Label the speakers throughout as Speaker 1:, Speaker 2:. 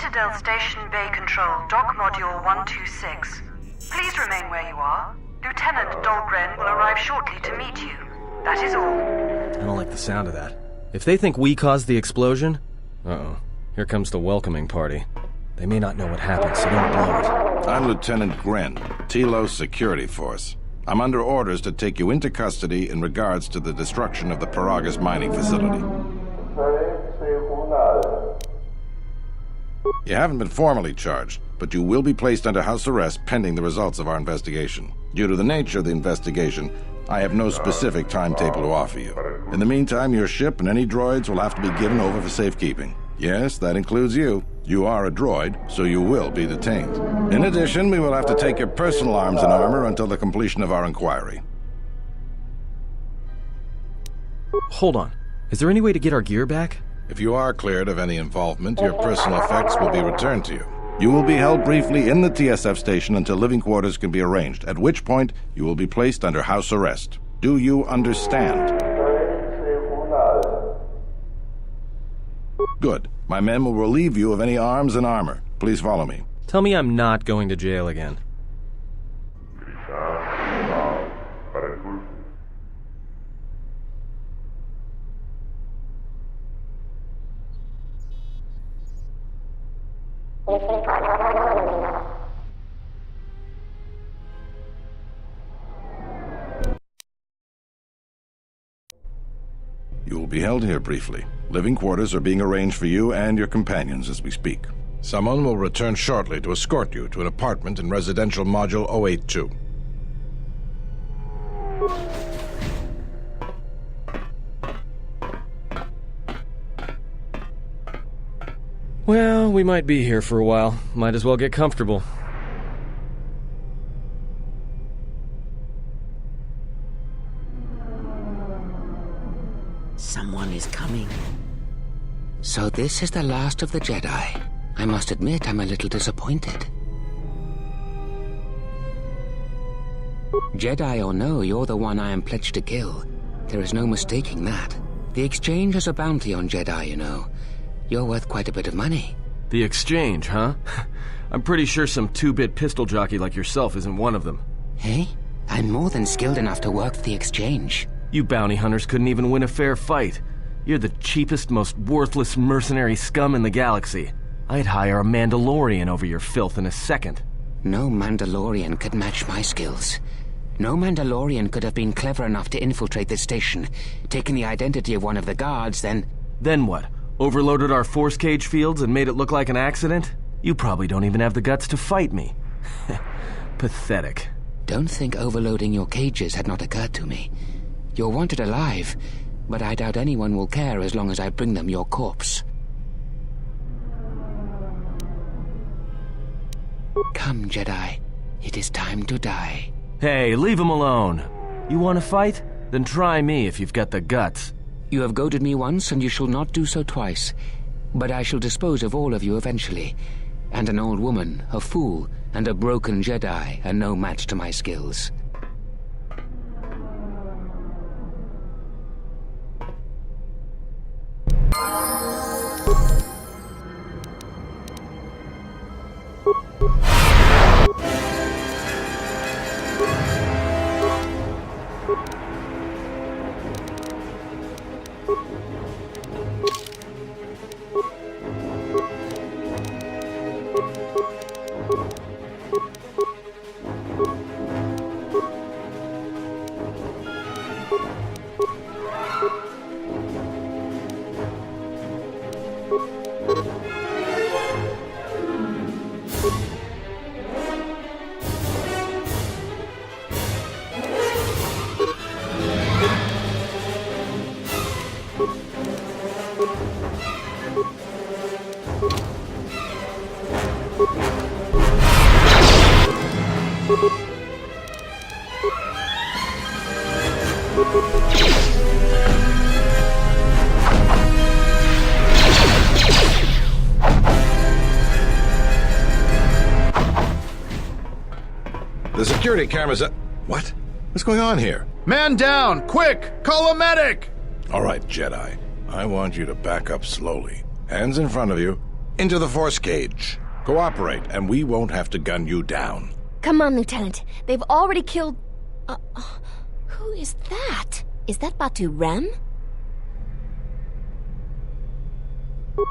Speaker 1: Citadel Station Bay Control, Dock Module 126. Please remain where you are. Lieutenant Dahlgren will arrive shortly to meet you. That is all.
Speaker 2: I don't like the sound of that. If they think we caused the explosion... Uh-oh. Here comes the welcoming party. They may not know what happened, so don't blow it.
Speaker 3: I'm Lieutenant Gren, Telos Security Force. I'm under orders to take you into custody in regards to the destruction of the Paragas mining facility. You haven't been formally charged, but you will be placed under house arrest pending the results of our investigation. Due to the nature of the investigation, I have no specific timetable to offer you. In the meantime, your ship and any droids will have to be given over for safekeeping. Yes, that includes you. You are a droid, so you will be detained. In addition, we will have to take your personal arms and armor until the completion of our inquiry.
Speaker 2: Hold on. Is there any way to get our gear back?
Speaker 3: If you are cleared of any involvement, your personal effects will be returned to you. You will be held briefly in the TSF station until living quarters can be arranged, at which point you will be placed under house arrest. Do you understand? Good. My men will relieve you of any arms and armor. Please follow me.
Speaker 2: Tell me I'm not going to jail again.
Speaker 3: You will be held here briefly. Living quarters are being arranged for you and your companions as we speak. Someone will return shortly to escort you to an apartment in Residential Module 082.
Speaker 2: Well, we might be here for a while. Might as well get comfortable.
Speaker 4: Someone is coming. So this is the last of the Jedi. I must admit I'm a little disappointed. Jedi or no, you're the one I am pledged to kill. There is no mistaking that. The Exchange has a bounty on Jedi, you know. You're worth quite a bit of money.
Speaker 2: The Exchange, huh? I'm pretty sure some two-bit pistol jockey like yourself isn't one of them.
Speaker 4: Hey? I'm more than skilled enough to work for the Exchange.
Speaker 2: You bounty hunters couldn't even win a fair fight. You're the cheapest, most worthless mercenary scum in the galaxy. I'd hire a Mandalorian over your filth in a second.
Speaker 4: No Mandalorian could match my skills. No Mandalorian could have been clever enough to infiltrate this station, taken the identity of one of the guards, then...
Speaker 2: Then what? Overloaded our force cage fields and made it look like an accident? You probably don't even have the guts to fight me. Pathetic.
Speaker 4: Don't think overloading your cages had not occurred to me. You're wanted alive, but I doubt anyone will care as long as I bring them your corpse. Come, Jedi. It is time to die.
Speaker 2: Hey, leave him alone. You want to fight? Then try me if you've got the guts.
Speaker 4: You have goaded me once, and you shall not do so twice. But I shall dispose of all of you eventually. And an old woman, a fool, and a broken Jedi are no match to my skills.
Speaker 3: The security cameras are... What? What's going on here?
Speaker 5: Man down! Quick! Call a medic!
Speaker 3: All right, Jedi. I want you to back up slowly. Hands in front of you. Into the force cage. Cooperate, and we won't have to gun you down.
Speaker 6: Come on, Lieutenant. They've already killed... who is that? Is that Batu Rem?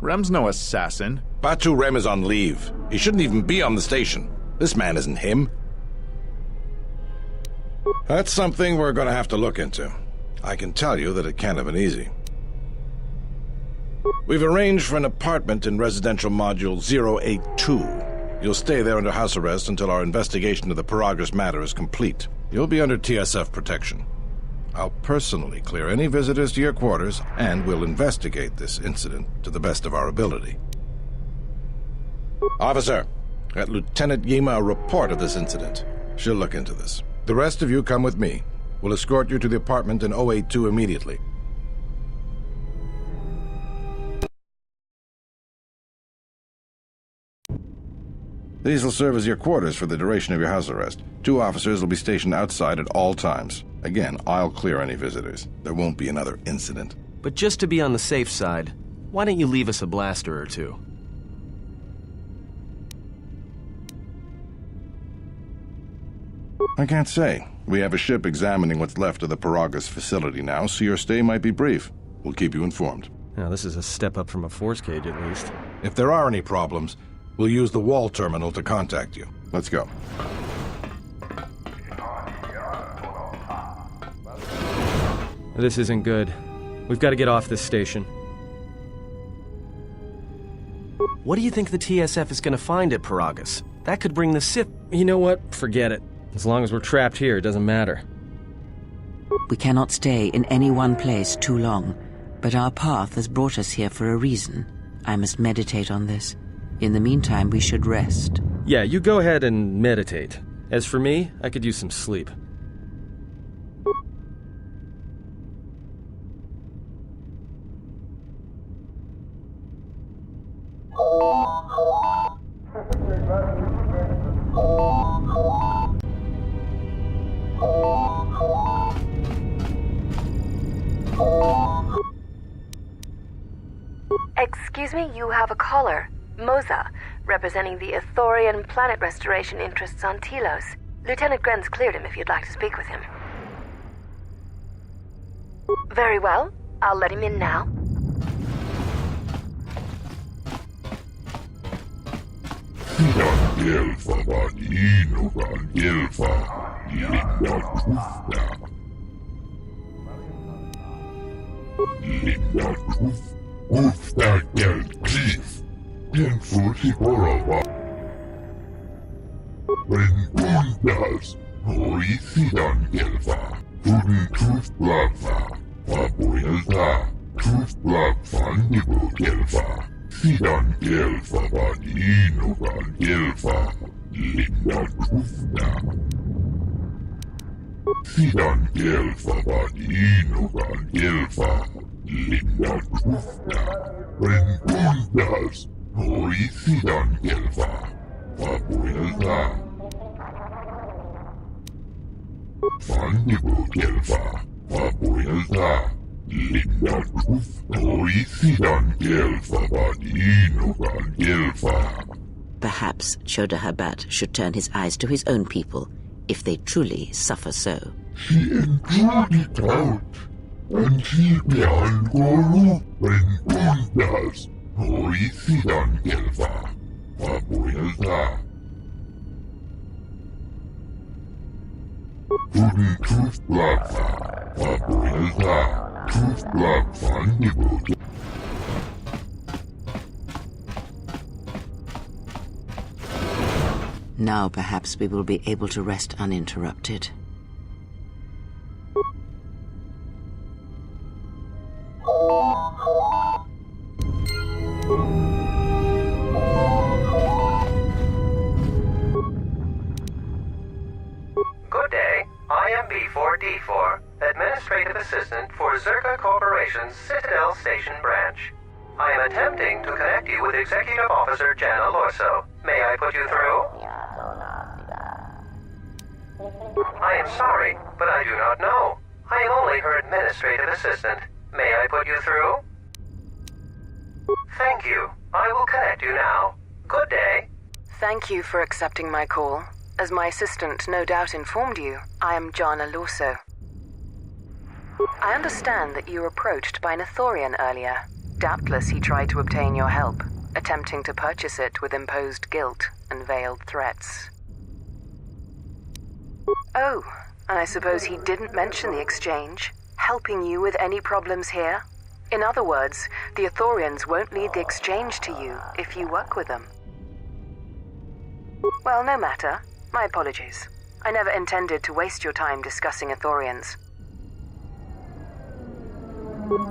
Speaker 5: Rem's no assassin.
Speaker 3: Batu Rem is on leave. He shouldn't even be on the station. This man isn't him. That's something we're going to have to look into. I can tell you that it can't have been easy. We've arranged for an apartment in residential module 082. You'll stay there under house arrest until our investigation of the Paragus matter is complete. You'll be under TSF protection. I'll personally clear any visitors to your quarters, and we'll investigate this incident to the best of our ability. Officer, get Lieutenant Yima a report of this incident. She'll look into this. The rest of you come with me. We'll escort you to the apartment in 082 immediately. These will serve as your quarters for the duration of your house arrest. 2 officers will be stationed outside at all times. Again, I'll clear any visitors. There won't be another incident.
Speaker 2: But just to be on the safe side, why don't you leave us a blaster or 2?
Speaker 3: I can't say. We have a ship examining what's left of the Paragus facility now, so your stay might be brief. We'll keep you informed.
Speaker 2: Now, this is a step up from a force cage, at least.
Speaker 3: If there are any problems, we'll use the wall terminal to contact you. Let's go.
Speaker 2: This isn't good. We've got to get off this station. What do you think the TSF is going to find at Paragus? That could bring the Sith... You know what? Forget it. As long as we're trapped here, it doesn't matter.
Speaker 7: We cannot stay in any one place too long, but our path has brought us here for a reason. I must meditate on this. In the meantime, we should rest.
Speaker 2: Yeah, you go ahead and meditate. As for me, I could use some sleep.
Speaker 6: Excuse me, you have a caller. Moza, representing the Ithorian planet restoration interests on Telos. Lieutenant Grenz cleared him if you'd like to speak with him. Very well. I'll let him in now.
Speaker 7: Perhaps Chodahabat should turn his eyes to his own people, if they truly suffer so. Now perhaps we will be able to rest uninterrupted.
Speaker 8: Good day. I am B4D4, Administrative Assistant for Zerka Corporation's Citadel Station branch. I am attempting to connect you with Executive Officer Jana Lorso. May I put you through? I am sorry, but I do not know. I am only her administrative assistant. May I put you through? Thank you. I will connect you now. Good day.
Speaker 1: Thank you for accepting my call. As my assistant no doubt informed you, I am John Alorso. I understand that you were approached by an Ithorian earlier. Doubtless he tried to obtain your help, attempting to purchase it with imposed guilt and veiled threats. Oh, and I suppose he didn't mention the exchange, helping you with any problems here? In other words, the Ithorians won't lead the exchange to you if you work with them. Well, no matter. My apologies. I never intended to waste your time discussing Ithorians.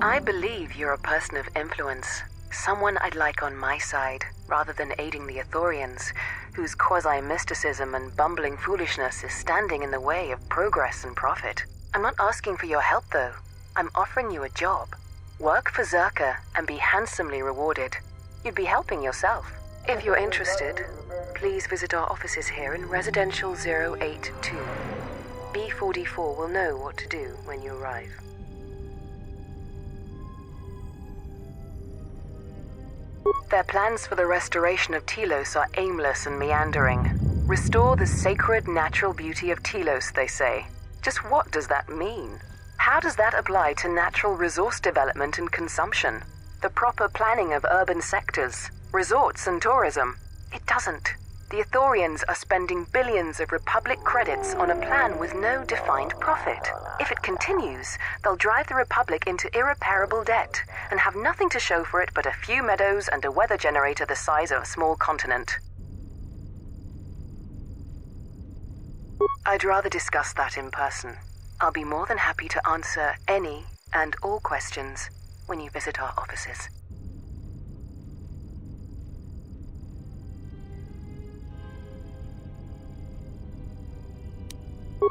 Speaker 1: I believe you're a person of influence, someone I'd like on my side, rather than aiding the Ithorians, whose quasi-mysticism and bumbling foolishness is standing in the way of progress and profit. I'm not asking for your help, though. I'm offering you a job. Work for Zerka and be handsomely rewarded. You'd be helping yourself. If you're interested, please visit our offices here in Residential 082. B44 will know what to do when you arrive. Their plans for the restoration of Telos are aimless and meandering. Restore the sacred natural beauty of Telos, they say. Just what does that mean? How does that apply to natural resource development and consumption? The proper planning of urban sectors, resorts and tourism? It doesn't. The Ithorians are spending billions of Republic credits on a plan with no defined profit. If it continues, they'll drive the Republic into irreparable debt and have nothing to show for it but a few meadows and a weather generator the size of a small continent. I'd rather discuss that in person. I'll be more than happy to answer any and all questions when you visit our offices.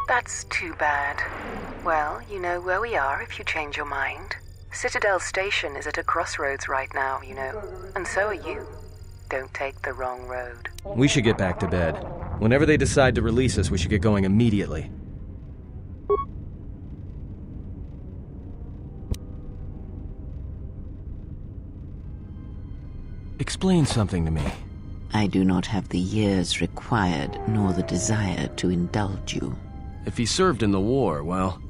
Speaker 1: That's too bad. Well, you know where we are if you change your mind. Citadel Station is at a crossroads right now, you know, and so are you. Don't take the wrong road.
Speaker 2: We should get back to bed. Whenever they decide to release us, we should get going immediately. Explain something to me.
Speaker 7: I do not have the years required, nor the desire to indulge you.
Speaker 2: If he served in the war, well,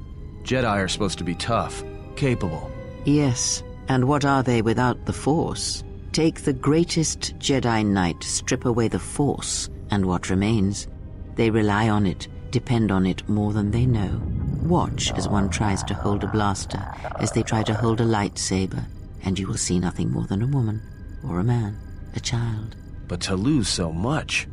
Speaker 2: Jedi are supposed to be tough, capable.
Speaker 7: Yes, and what are they without the Force? Take the greatest Jedi Knight, strip away the Force, and what remains? They rely on it, depend on it more than they know. Watch as one tries to hold a blaster, as they try to hold a lightsaber, and you will see nothing more than a woman, or a man, a child.
Speaker 2: But to lose so much,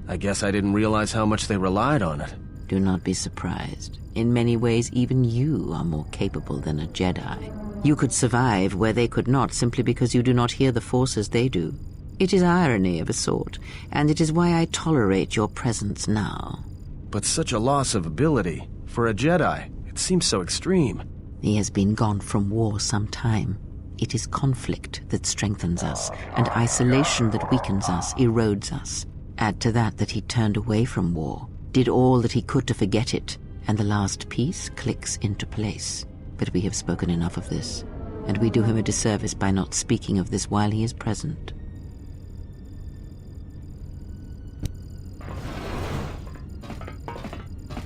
Speaker 2: I guess I didn't realize how much they relied on it.
Speaker 7: Do not be surprised. In many ways, even you are more capable than a Jedi. You could survive where they could not simply because you do not hear the Force as they do. It is irony of a sort, and it is why I tolerate your presence now.
Speaker 2: But such a loss of ability, for a Jedi, it seems so extreme.
Speaker 7: He has been gone from war some time. It is conflict that strengthens us, and isolation that weakens us, erodes us. Add to that he turned away from war, did all that he could to forget it, and the last piece clicks into place. But we have spoken enough of this, and we do him a disservice by not speaking of this while he is present.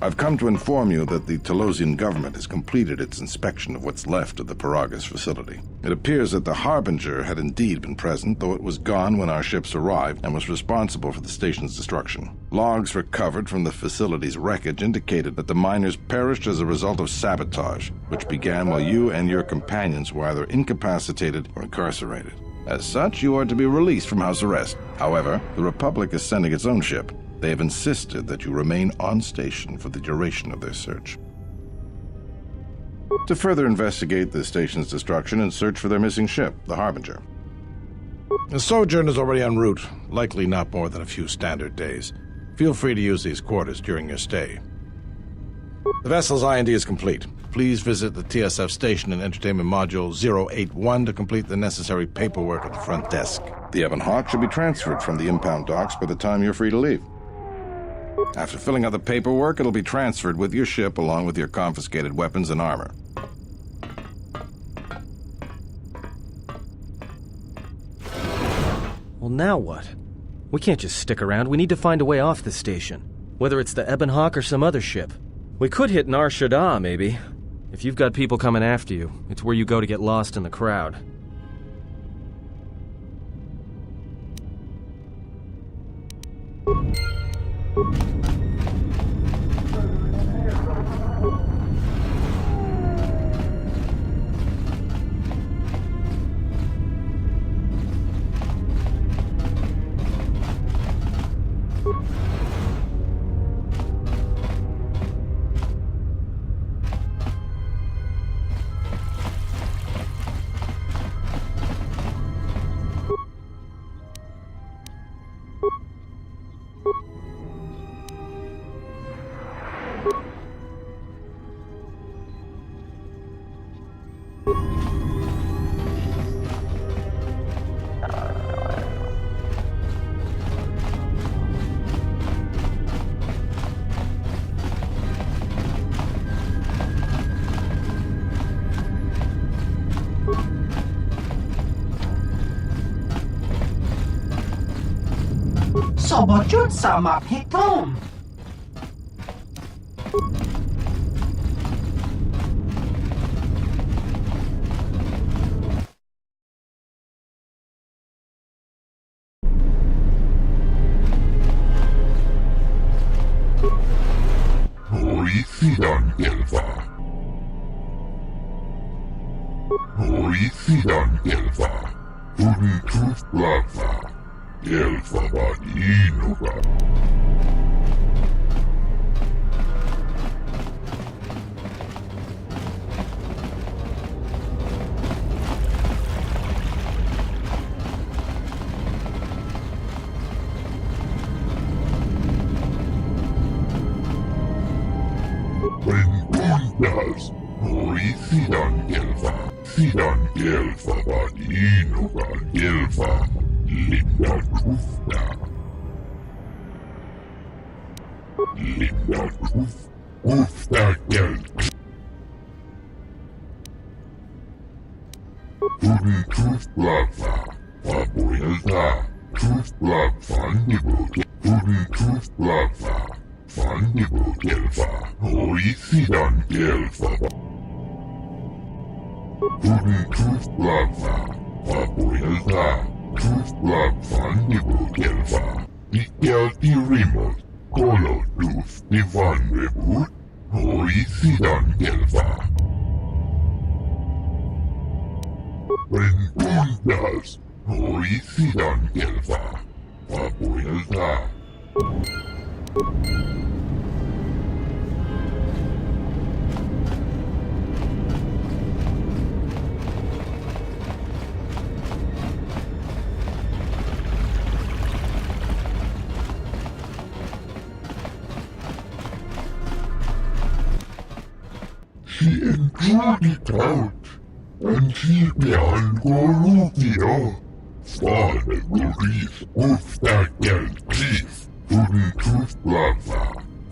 Speaker 3: I've come to inform you that the Telosian government has completed its inspection of what's left of the Paragas facility. It appears that the Harbinger had indeed been present, though it was gone when our ships arrived and was responsible for the station's destruction. Logs recovered from the facility's wreckage indicated that the miners perished as a result of sabotage, which began while you and your companions were either incapacitated or incarcerated. As such, you are to be released from house arrest. However, the Republic is sending its own ship. They have insisted that you remain on station for the duration of their search. To further investigate the station's destruction and search for their missing ship, the Harbinger. The sojourn is already en route, likely not more than a few standard days. Feel free to use these quarters during your stay. The vessel's IND is complete. Please visit the TSF station and entertainment module 081 to complete the necessary paperwork at the front desk. The Ebon Hawk should be transferred from the impound docks by the time you're free to leave. After filling out the paperwork, it'll be transferred with your ship along with your confiscated weapons and armor.
Speaker 2: Well, now what? We can't just stick around. We need to find a way off the station. Whether it's the Ebonhawk or some other ship. We could hit Nar Shaddaa, maybe. If you've got people coming after you, it's where you go to get lost in the crowd.
Speaker 9: Sobotjut sama Pitom.
Speaker 10: Horicidan Gelfa. Horicidan Gelfa. Untus Blava. Gelfa Vadinuga. Bengundas, Horicidan Gelfa. Sidan Gelfa Vadinuga Gelfa. Linda Tufta. Linda Tufta Geld. Tuf Blava. Papuelta. Tuf Blav Fandibu. Tuf Blava. Fandibu Gelfa. Horicidan Gelfa. Tuf Blava. Papuelta. Tuf Blav Fandibu Gelfa. Ikelti Remote. Kolo Tuf Divan Rebut. Horicidan Gelfa. Bengundas. Horicidan Gelfa. Papuelta. She enjoyed it out, and she began Goruvio. Fane Gorif, Uftakel Cliff, Tuf Blava,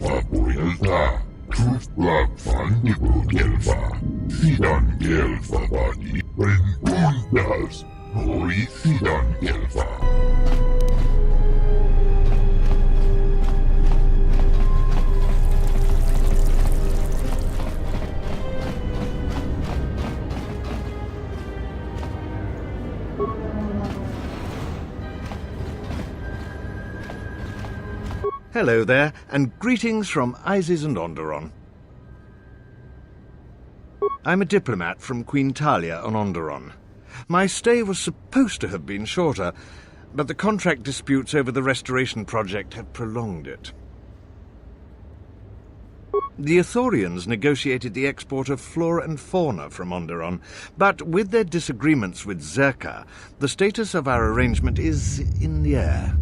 Speaker 10: Papuelta, Tuf Blav Fandibu Gelfa, Sidan Gelfa Vadi, Bengundas, Horicidan Gelfa.
Speaker 11: Hello there, and greetings from Isis and Onderon. I'm a diplomat from Queen Talia on Onderon. My stay was supposed to have been shorter, but the contract disputes over the restoration project have prolonged it. The Ithorians negotiated the export of flora and fauna from Onderon, but with their disagreements with Zerka, the status of our arrangement is in the air.